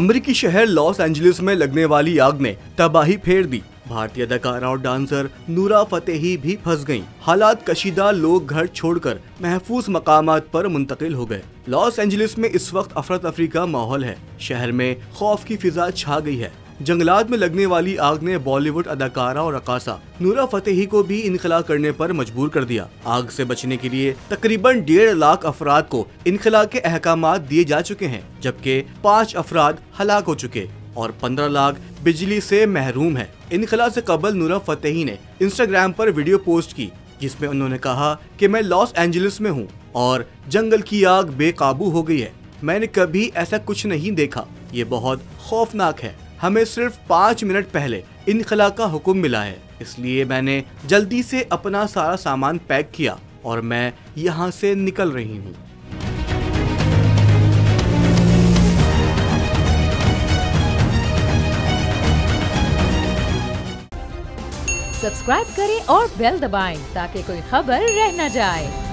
अमेरिकी शहर Los Angeles में लगने वाली आग ने तबाही फेर दी। भारतीय अदाकारा और डांसर नूरा फतेही भी फंस गईं। हालात कशीदा, लोग घर छोड़कर महफूज मकामात पर मुंतकिल हो गए। लॉस एंजलिस में इस वक्त अफरा तफरी का माहौल है। शहर में खौफ की फिजा छा गई है। जंगलात में लगने वाली आग ने बॉलीवुड अदाकारा और रकासा नूरा फतेही को भी इनखला करने पर मजबूर कर दिया। आग से बचने के लिए तकरीबन 1.5 लाख अफराद को इनखला के अहकामात दिए जा चुके हैं, जबकि 5 अफराद हलाक हो चुके और 15 लाख बिजली से महरूम है। इनखला से कबल नूरा फतेही ने इंस्टाग्राम पर वीडियो पोस्ट की, जिसमें उन्होंने कहा कि मैं लॉस एंजलिस में हूँ और जंगल की आग बेकाबू हो गई है। मैंने कभी ऐसा कुछ नहीं देखा। ये बहुत खौफनाक है। हमें सिर्फ 5 मिनट पहले इनखला का हुक्म मिला है, इसलिए मैंने जल्दी से अपना सारा सामान पैक किया और मैं यहाँ से निकल रही हूँ। सब्सक्राइब करें और बेल दबाएं ताकि कोई खबर रह न जाए।